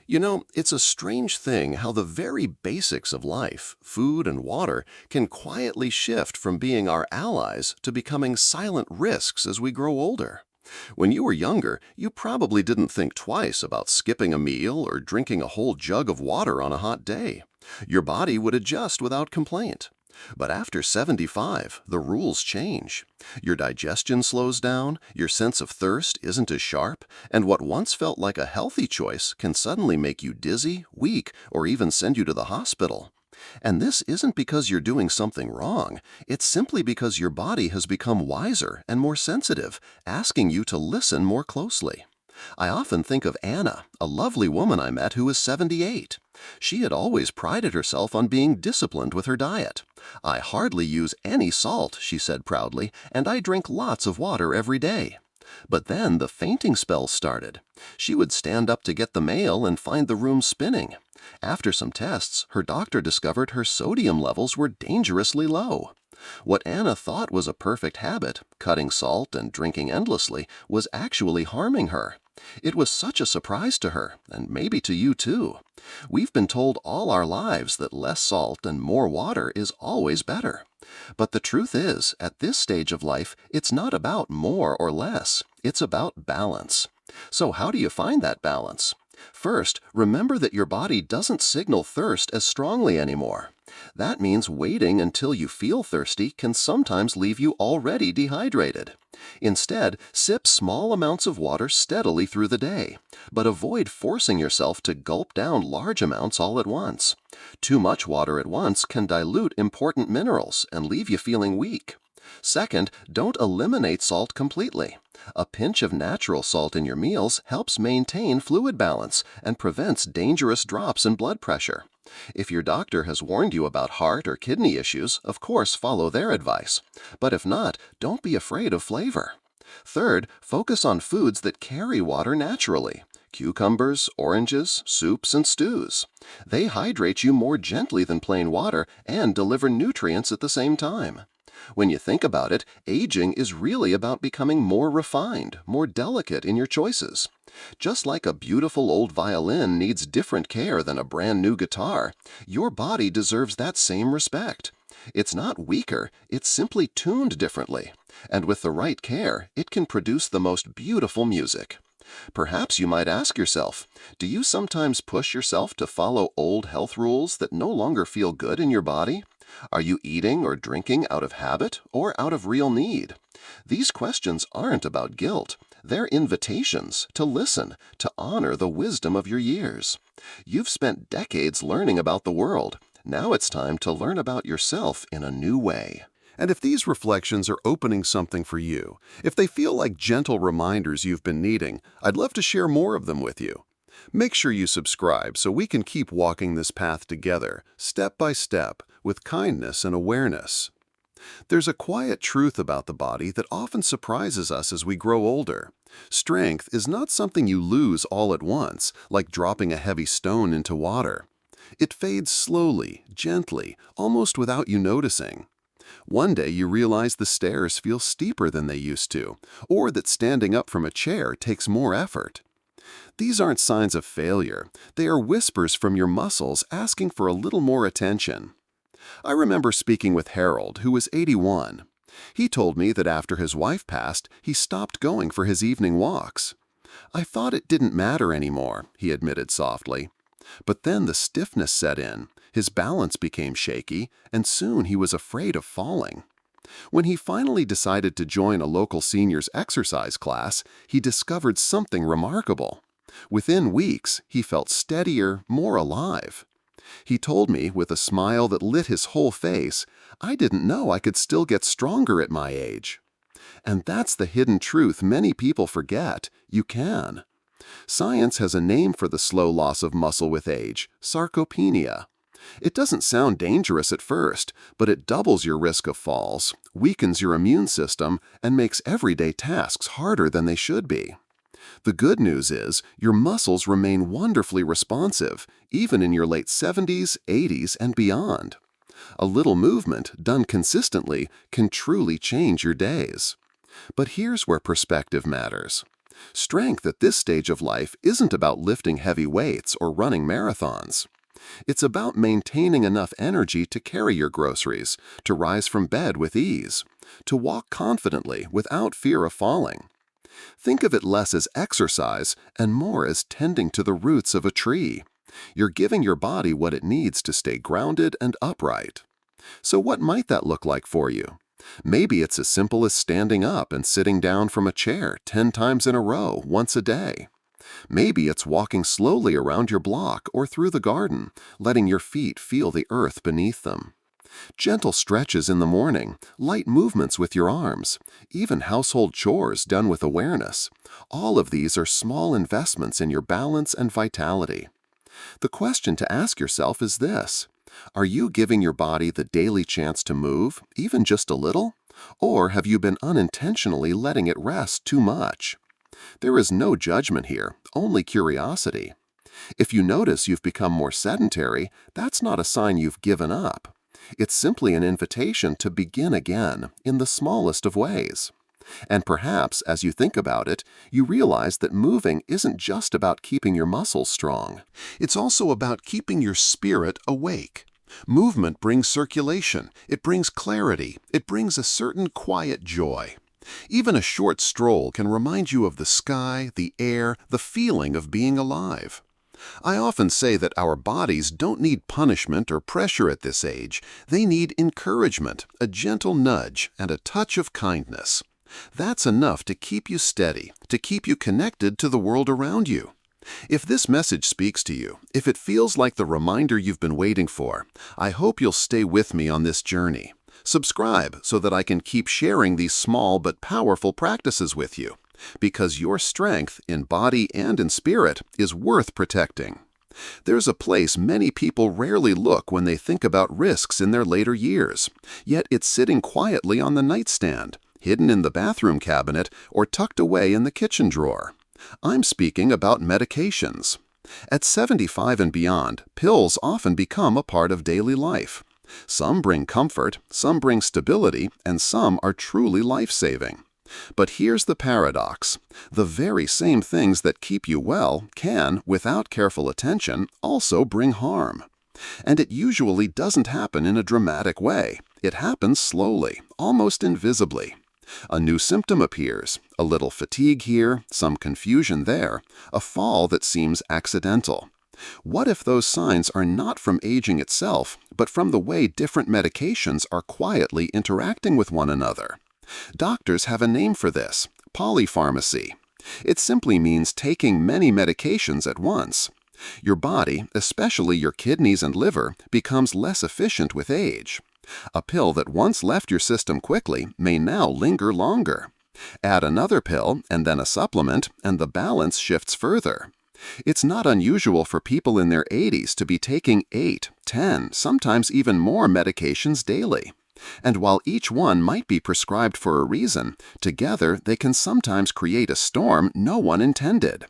You know, it's a strange thing how the very basics of life, food and water, can quietly shift from being our allies to becoming silent risks as we grow older. When you were younger, you probably didn't think twice about skipping a meal or drinking a whole jug of water on a hot day. Your body would adjust without complaint. But after 75, the rules change. Your digestion slows down, your sense of thirst isn't as sharp, and what once felt like a healthy choice can suddenly make you dizzy, weak, or even send you to the hospital. And this isn't because you're doing something wrong, it's simply because your body has become wiser and more sensitive, asking you to listen more closely. I often think of Anna, a lovely woman I met who was 78. She had always prided herself on being disciplined with her diet. "I hardly use any salt," she said proudly, "and I drink lots of water every day." But then the fainting spells started. She would stand up to get the mail and find the room spinning. After some tests, her doctor discovered her sodium levels were dangerously low. What Anna thought was a perfect habit, cutting salt and drinking endlessly, was actually harming her. It was such a surprise to her, and maybe to you too. We've been told all our lives that less salt and more water is always better. But the truth is, at this stage of life, it's not about more or less. It's about balance. So how do you find that balance? First, remember that your body doesn't signal thirst as strongly anymore. That means waiting until you feel thirsty can sometimes leave you already dehydrated. Instead, sip small amounts of water steadily through the day, but avoid forcing yourself to gulp down large amounts all at once. Too much water at once can dilute important minerals and leave you feeling weak. Second, don't eliminate salt completely. A pinch of natural salt in your meals helps maintain fluid balance and prevents dangerous drops in blood pressure. If your doctor has warned you about heart or kidney issues, of course follow their advice. But if not, don't be afraid of flavor. Third, focus on foods that carry water naturally. Cucumbers, oranges, soups, and stews. They hydrate you more gently than plain water and deliver nutrients at the same time. When you think about it, aging is really about becoming more refined, more delicate in your choices. Just like a beautiful old violin needs different care than a brand new guitar, your body deserves that same respect. It's not weaker, it's simply tuned differently. And with the right care, it can produce the most beautiful music. Perhaps you might ask yourself, do you sometimes push yourself to follow old health rules that no longer feel good in your body? Are you eating or drinking out of habit or out of real need? These questions aren't about guilt. They're invitations to listen, to honor the wisdom of your years. You've spent decades learning about the world. Now it's time to learn about yourself in a new way. And if these reflections are opening something for you, if they feel like gentle reminders you've been needing, I'd love to share more of them with you. Make sure you subscribe so we can keep walking this path together, step by step, with kindness and awareness. There's a quiet truth about the body that often surprises us as we grow older. Strength is not something you lose all at once, like dropping a heavy stone into water. It fades slowly, gently, almost without you noticing. One day you realize the stairs feel steeper than they used to, or that standing up from a chair takes more effort. These aren't signs of failure. They are whispers from your muscles asking for a little more attention. I remember speaking with Harold, who was 81. He told me that after his wife passed, he stopped going for his evening walks. "I thought it didn't matter anymore," he admitted softly. But then the stiffness set in, his balance became shaky, and soon he was afraid of falling. When he finally decided to join a local seniors exercise class, he discovered something remarkable. Within weeks, he felt steadier, more alive. He told me, with a smile that lit his whole face, "I didn't know I could still get stronger at my age." And that's the hidden truth many people forget. You can. Science has a name for the slow loss of muscle with age: sarcopenia. It doesn't sound dangerous at first, but it doubles your risk of falls, weakens your immune system, and makes everyday tasks harder than they should be. The good news is your muscles remain wonderfully responsive, even in your late 70s, 80s, and beyond. A little movement, done consistently, can truly change your days. But here's where perspective matters. Strength at this stage of life isn't about lifting heavy weights or running marathons. It's about maintaining enough energy to carry your groceries, to rise from bed with ease, to walk confidently without fear of falling. Think of it less as exercise and more as tending to the roots of a tree. You're giving your body what it needs to stay grounded and upright. So what might that look like for you? Maybe it's as simple as standing up and sitting down from a chair 10 times in a row, once a day. Maybe it's walking slowly around your block or through the garden, letting your feet feel the earth beneath them. Gentle stretches in the morning, light movements with your arms, even household chores done with awareness. All of these are small investments in your balance and vitality. The question to ask yourself is this: are you giving your body the daily chance to move, even just a little? Or have you been unintentionally letting it rest too much? There is no judgment here, only curiosity. If you notice you've become more sedentary, that's not a sign you've given up. It's simply an invitation to begin again, in the smallest of ways. And perhaps, as you think about it, you realize that moving isn't just about keeping your muscles strong. It's also about keeping your spirit awake. Movement brings circulation, it brings clarity, it brings a certain quiet joy. Even a short stroll can remind you of the sky, the air, the feeling of being alive. I often say that our bodies don't need punishment or pressure at this age. They need encouragement, a gentle nudge, and a touch of kindness. That's enough to keep you steady, to keep you connected to the world around you. If this message speaks to you, if it feels like the reminder you've been waiting for, I hope you'll stay with me on this journey. Subscribe so that I can keep sharing these small but powerful practices with you, because your strength in body and in spirit is worth protecting. There's a place many people rarely look when they think about risks in their later years, yet it's sitting quietly on the nightstand, hidden in the bathroom cabinet, or tucked away in the kitchen drawer. I'm speaking about medications. At 75 and beyond, pills often become a part of daily life. Some bring comfort, some bring stability, and some are truly life-saving. But here's the paradox. The very same things that keep you well can, without careful attention, also bring harm. And it usually doesn't happen in a dramatic way. It happens slowly, almost invisibly. A new symptom appears, a little fatigue here, some confusion there, a fall that seems accidental. What if those signs are not from aging itself, but from the way different medications are quietly interacting with one another? Doctors have a name for this: polypharmacy. It simply means taking many medications at once. Your body, especially your kidneys and liver, becomes less efficient with age. A pill that once left your system quickly may now linger longer. Add another pill and then a supplement, and the balance shifts further. It's not unusual for people in their 80s to be taking 8, 10, sometimes even more medications daily. And while each one might be prescribed for a reason, together they can sometimes create a storm no one intended.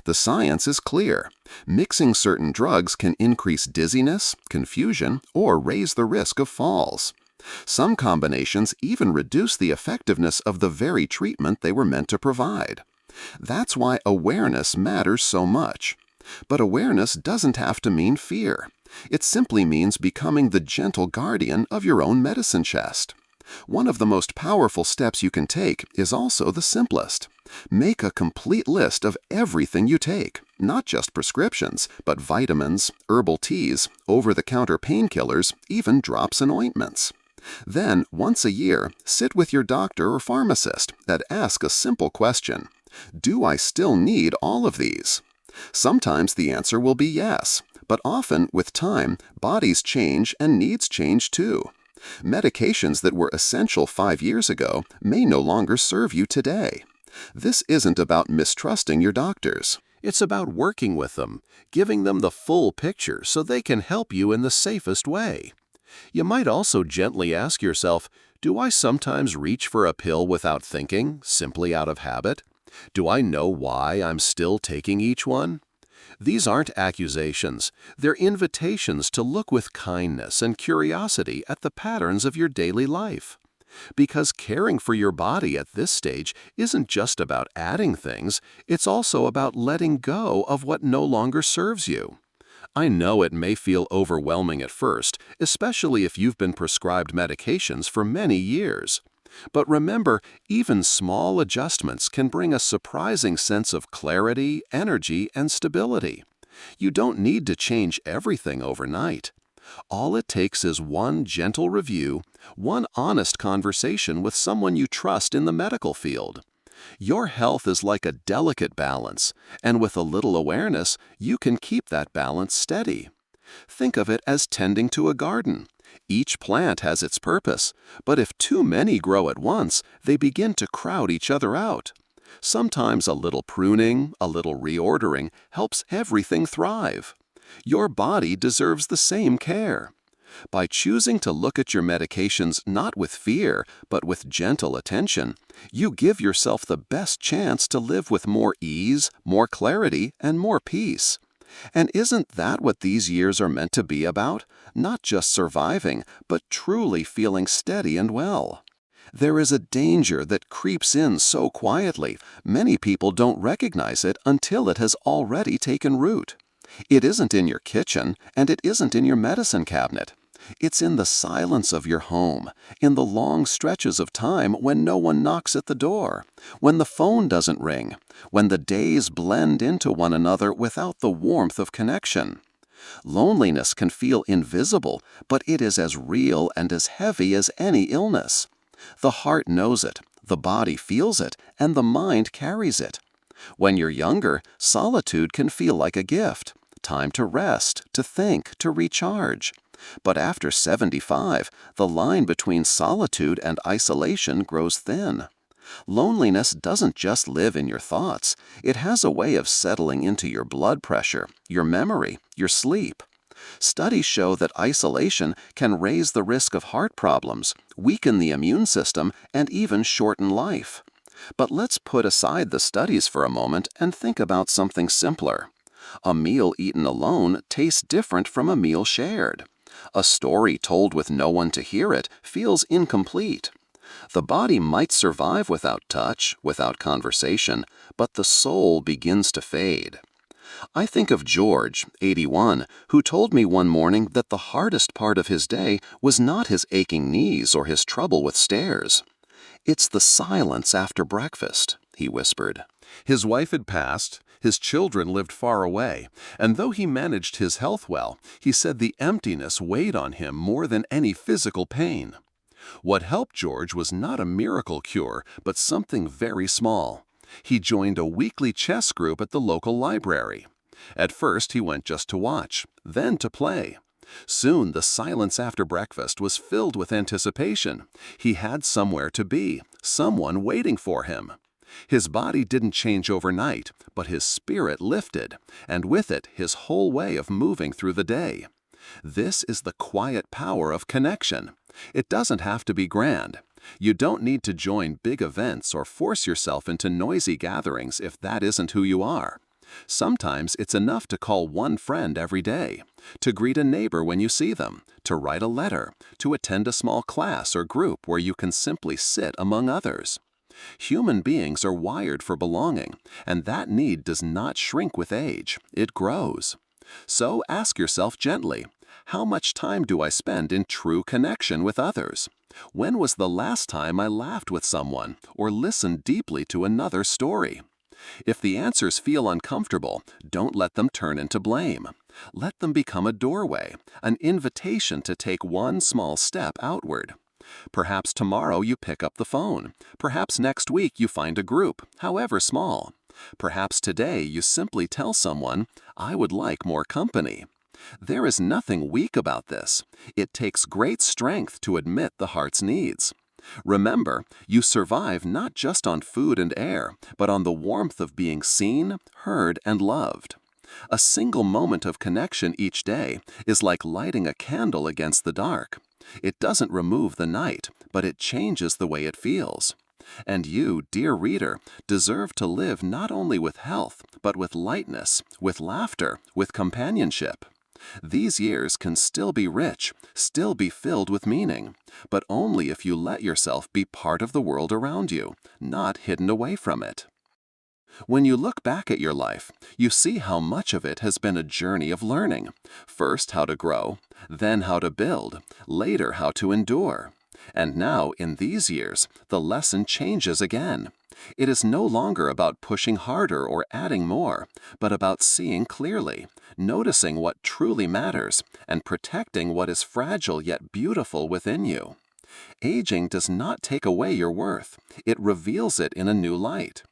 The science is clear. Mixing certain drugs can increase dizziness, confusion, or raise the risk of falls. Some combinations even reduce the effectiveness of the very treatment they were meant to provide. That's why awareness matters so much. But awareness doesn't have to mean fear. It simply means becoming the gentle guardian of your own medicine chest. One of the most powerful steps you can take is also the simplest. Make a complete list of everything you take, not just prescriptions, but vitamins, herbal teas, over-the-counter painkillers, even drops and ointments. Then, once a year, sit with your doctor or pharmacist and ask a simple question: do I still need all of these? Sometimes the answer will be yes, but often, with time, bodies change and needs change too. Medications that were essential 5 years ago may no longer serve you today. This isn't about mistrusting your doctors. It's about working with them, giving them the full picture so they can help you in the safest way. You might also gently ask yourself, do I sometimes reach for a pill without thinking, simply out of habit? Do I know why I'm still taking each one? These aren't accusations. They're invitations to look with kindness and curiosity at the patterns of your daily life. Because caring for your body at this stage isn't just about adding things, it's also about letting go of what no longer serves you. I know it may feel overwhelming at first, especially if you've been prescribed medications for many years. But remember, even small adjustments can bring a surprising sense of clarity, energy, and stability. You don't need to change everything overnight. All it takes is one gentle review, one honest conversation with someone you trust in the medical field. Your health is like a delicate balance, and with a little awareness, you can keep that balance steady. Think of it as tending to a garden. Each plant has its purpose, but if too many grow at once, they begin to crowd each other out. Sometimes a little pruning, a little reordering helps everything thrive. Your body deserves the same care. By choosing to look at your medications not with fear, but with gentle attention, you give yourself the best chance to live with more ease, more clarity, and more peace. And isn't that what these years are meant to be about? Not just surviving, but truly feeling steady and well. There is a danger that creeps in so quietly, many people don't recognize it until it has already taken root. It isn't in your kitchen, and it isn't in your medicine cabinet. It's in the silence of your home, in the long stretches of time when no one knocks at the door, when the phone doesn't ring, when the days blend into one another without the warmth of connection. Loneliness can feel invisible, but it is as real and as heavy as any illness. The heart knows it, the body feels it, and the mind carries it. When you're younger, solitude can feel like a gift, time to rest, to think, to recharge. But after 75, the line between solitude and isolation grows thin. Loneliness doesn't just live in your thoughts. It has a way of settling into your blood pressure, your memory, your sleep. Studies show that isolation can raise the risk of heart problems, weaken the immune system, and even shorten life. But let's put aside the studies for a moment and think about something simpler. A meal eaten alone tastes different from a meal shared. A story told with no one to hear it feels incomplete. The body might survive without touch, without conversation, but the soul begins to fade. I think of George, 81, who told me one morning that the hardest part of his day was not his aching knees or his trouble with stairs. "It's the silence after breakfast," he whispered. His wife had passed, his children lived far away, and though he managed his health well, he said the emptiness weighed on him more than any physical pain. What helped George was not a miracle cure, but something very small. He joined a weekly chess group at the local library. At first he went just to watch, then to play. Soon the silence after breakfast was filled with anticipation. He had somewhere to be, someone waiting for him. His body didn't change overnight, but his spirit lifted, and with it his whole way of moving through the day. This is the quiet power of connection. It doesn't have to be grand. You don't need to join big events or force yourself into noisy gatherings if that isn't who you are. Sometimes it's enough to call one friend every day, to greet a neighbor when you see them, to write a letter, to attend a small class or group where you can simply sit among others. Human beings are wired for belonging, and that need does not shrink with age, it grows. So ask yourself gently, how much time do I spend in true connection with others? When was the last time I laughed with someone or listened deeply to another's story? If the answers feel uncomfortable, don't let them turn into blame. Let them become a doorway, an invitation to take one small step outward. Perhaps tomorrow you pick up the phone. Perhaps next week you find a group, however small. Perhaps today you simply tell someone, "I would like more company." There is nothing weak about this. It takes great strength to admit the heart's needs. Remember, you survive not just on food and air, but on the warmth of being seen, heard, and loved. A single moment of connection each day is like lighting a candle against the dark. It doesn't remove the night, but it changes the way it feels. And you, dear reader, deserve to live not only with health, but with lightness, with laughter, with companionship. These years can still be rich, still be filled with meaning, but only if you let yourself be part of the world around you, not hidden away from it. When you look back at your life, you see how much of it has been a journey of learning. First how to grow, then how to build, later how to endure. And now, in these years, the lesson changes again. It is no longer about pushing harder or adding more, but about seeing clearly, noticing what truly matters, and protecting what is fragile yet beautiful within you. Aging does not take away your worth, it reveals it in a new light.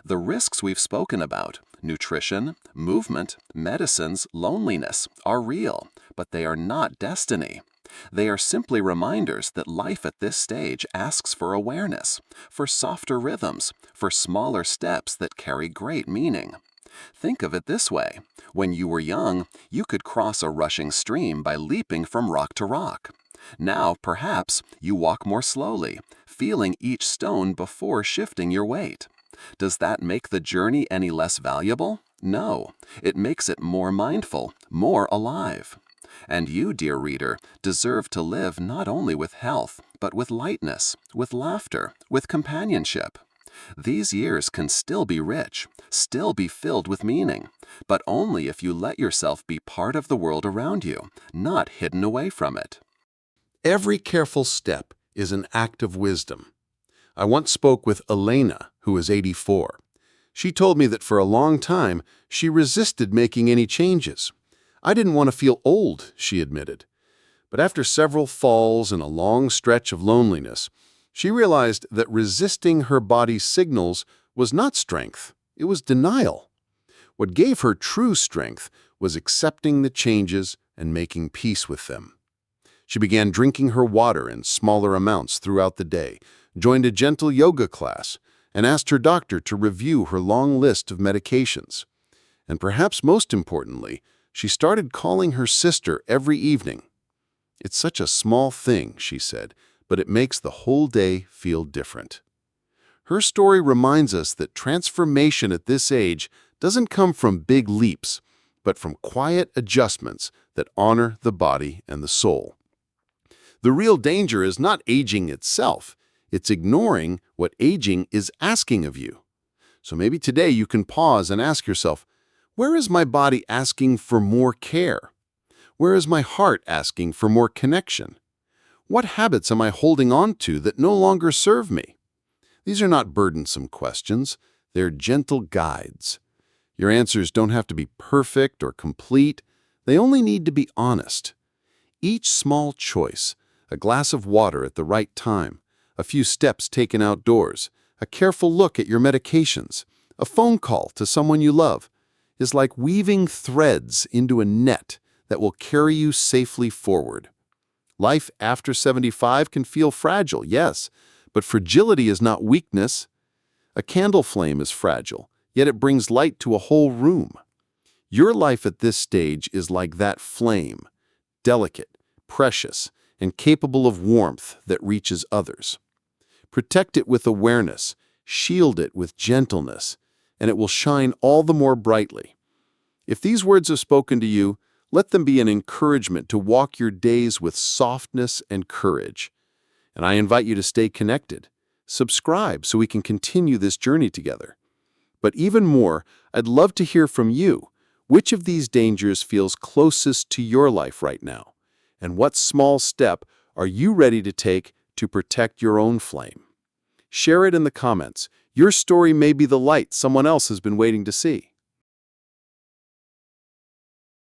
The risks we've spoken about, nutrition, movement, medicines, loneliness, are real, but they are not destiny. They are simply reminders that life at this stage asks for awareness, for softer rhythms, for smaller steps that carry great meaning. Think of it this way. When you were young, you could cross a rushing stream by leaping from rock to rock. Now, perhaps, you walk more slowly, feeling each stone before shifting your weight. Does that make the journey any less valuable? No, it makes it more mindful, more alive. And you, dear reader, deserve to live not only with health, but with lightness, with laughter, with companionship. These years can still be rich, still be filled with meaning, but only if you let yourself be part of the world around you, not hidden away from it. Every careful step is an act of wisdom. I once spoke with Elena, who is 84. She told me that for a long time, she resisted making any changes. I didn't want to feel old, she admitted. But after several falls and a long stretch of loneliness, she realized that resisting her body's signals was not strength, it was denial. What gave her true strength was accepting the changes and making peace with them. She began drinking her water in smaller amounts throughout the day, joined a gentle yoga class, and asked her doctor to review her long list of medications. And perhaps most importantly, she started calling her sister every evening. "It's such a small thing," she said, "but it makes the whole day feel different." Her story reminds us that transformation at this age doesn't come from big leaps, but from quiet adjustments that honor the body and the soul. The real danger is not aging itself, it's ignoring what aging is asking of you. So maybe today you can pause and ask yourself, where is my body asking for more care? Where is my heart asking for more connection? What habits am I holding on to that no longer serve me? These are not burdensome questions, they're gentle guides. Your answers don't have to be perfect or complete, they only need to be honest. Each small choice, a glass of water at the right time, a few steps taken outdoors, a careful look at your medications, a phone call to someone you love, is like weaving threads into a net that will carry you safely forward. Life after 75 can feel fragile, yes, but fragility is not weakness. A candle flame is fragile, yet it brings light to a whole room. Your life at this stage is like that flame, delicate, precious, and capable of warmth that reaches others. Protect it with awareness, shield it with gentleness, and it will shine all the more brightly. If these words have spoken to you, let them be an encouragement to walk your days with softness and courage. And I invite you to stay connected. Subscribe so we can continue this journey together. But even more, I'd love to hear from you. Which of these dangers feels closest to your life right now? And what small step are you ready to take to protect your own flame? Share it in the comments. Your story may be the light someone else has been waiting to see.